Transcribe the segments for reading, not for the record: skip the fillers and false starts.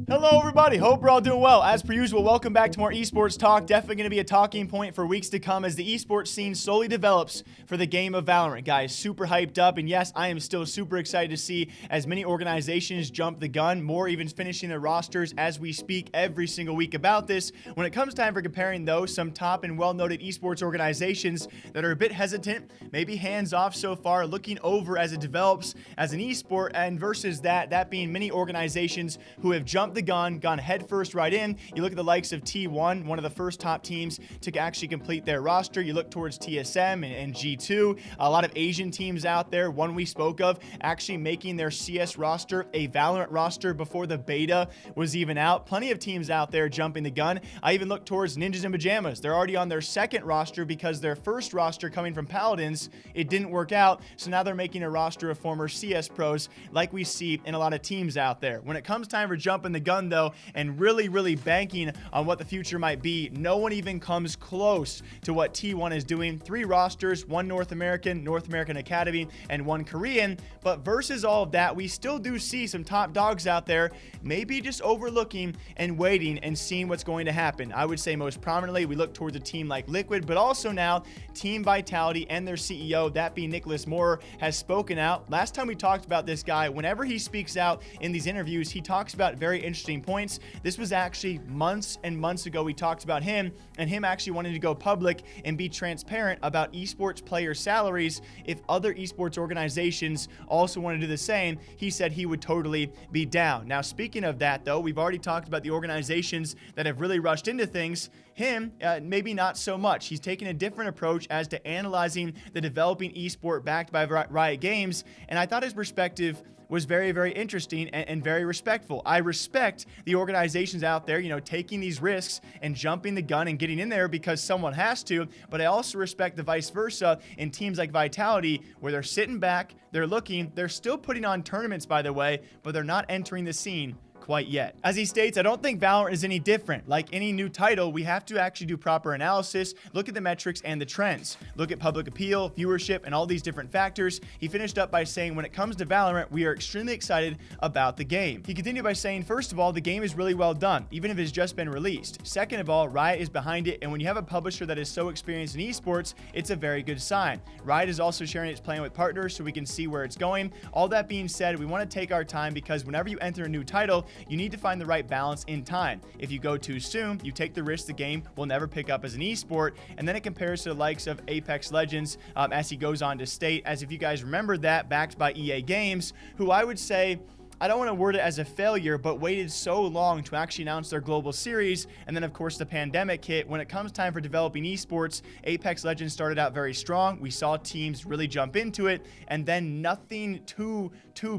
Hello everybody, hope we're all doing well. As per usual, welcome back to more esports talk. Definitely going to be a talking point for weeks to come as the esports scene slowly develops for the game of Valorant. Guys, super hyped up, and yes, I am still super excited to see as many organizations jump the gun, more even finishing their rosters as we speak every single week about this. When it comes time for comparing though, some top and well-noted esports organizations that are a bit hesitant, maybe hands-off so far, looking over as it develops as an esport, and versus that being many organizations who have jumped the gun, gone headfirst right in. You look at the likes of T1, one of the first top teams to actually complete their roster. You look towards TSM and G2, a lot of Asian teams out there. One we spoke of actually making their CS roster a Valorant roster before the beta was even out. Plenty of teams out there jumping the gun. I even look towards Ninjas in Pajamas. They're already on their second roster because their first roster coming from Paladins, it didn't work out. So now they're making a roster of former CS pros like we see in a lot of teams out there. When it comes time for jumping the gun though, and really banking on what the future might be, no one even comes close to what T1 is doing. 3 rosters, 1 North American Academy, and 1 Korean. But versus all of that, we still do see some top dogs out there, maybe just overlooking and waiting and seeing what's going to happen. I would say most prominently, we look towards a team like Liquid, but also now Team Vitality and their CEO, that being Nicholas Moore, has spoken out. Last time we talked about this guy, whenever he speaks out in these interviews, he talks about very interesting points. This was actually months and months ago. We talked about him and him actually wanting to go public and be transparent about esports player salaries. If other esports organizations also want to do the same, he said he would totally be down. Now, speaking of that though, we've already talked about the organizations that have really rushed into things. Him, maybe not so much. He's taking a different approach as to analyzing the developing esport backed by Riot Games, and I thought his perspective was very interesting and very respectful. I respect the organizations out there, taking these risks and jumping the gun and getting in there because someone has to, but I also respect the vice versa in teams like Vitality where they're sitting back, they're looking, they're still putting on tournaments, by the way, but they're not entering the scene quite yet. As he states, I don't think Valorant is any different. Like any new title, we have to actually do proper analysis, look at the metrics and the trends, look at public appeal, viewership, and all these different factors. He finished up by saying, when it comes to Valorant, we are extremely excited about the game. He continued by saying, first of all, the game is really well done, even if it's just been released. Second of all, Riot is behind it, and when you have a publisher that is so experienced in esports, it's a very good sign. Riot is also sharing its plan with partners so we can see where it's going. All that being said, we want to take our time because whenever you enter a new title, you need to find the right balance in time. If you go too soon, you take the risk the game will never pick up as an esport, and then it compares to the likes of Apex Legends, as he goes on to state, as if you guys remember that, backed by EA Games, who I would say, I don't want to word it as a failure, but waited so long to actually announce their global series, and then of course the pandemic hit. When it comes time for developing esports, Apex Legends started out very strong. We saw teams really jump into it, and then nothing too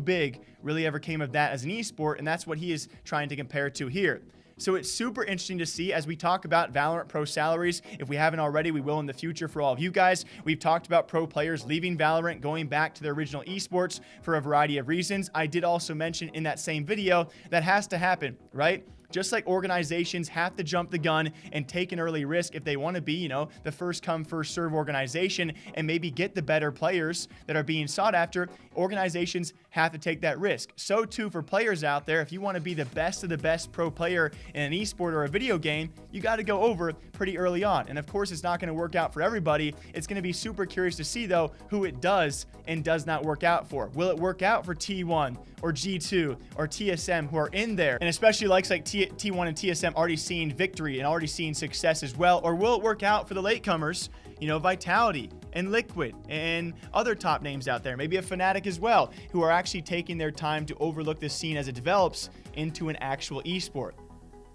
big really ever came of that as an esport, and that's what he is trying to compare to here. So it's super interesting to see as we talk about Valorant pro salaries. If we haven't already, we will in the future for all of you guys. We've talked about pro players leaving Valorant, going back to their original esports for a variety of reasons. I did also mention in that same video that has to happen, right? Just like organizations have to jump the gun and take an early risk if they want to be, the first come, first serve organization and maybe get the better players that are being sought after, organizations have to take that risk. So too for players out there, if you want to be the best of the best pro player in an esport or a video game, you got to go over pretty early on. And of course, it's not going to work out for everybody. It's going to be super curious to see though who it does and does not work out for. Will it work out for T1 or G2 or TSM who are in there? And especially like T1 and TSM already seeing victory and already seeing success as well? Or will it work out for the latecomers, Vitality and Liquid and other top names out there, maybe a Fnatic as well, who are actually taking their time to overlook this scene as it develops into an actual esport?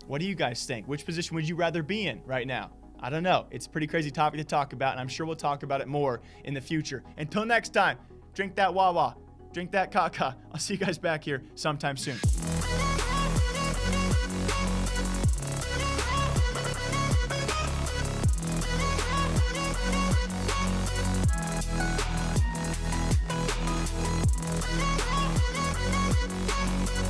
What do you guys think? Which position would you rather be in right now? I don't know. It's a pretty crazy topic to talk about, and I'm sure we'll talk about it more in the future. Until next time, drink that Wawa, drink that Kaka. I'll see you guys back here sometime soon.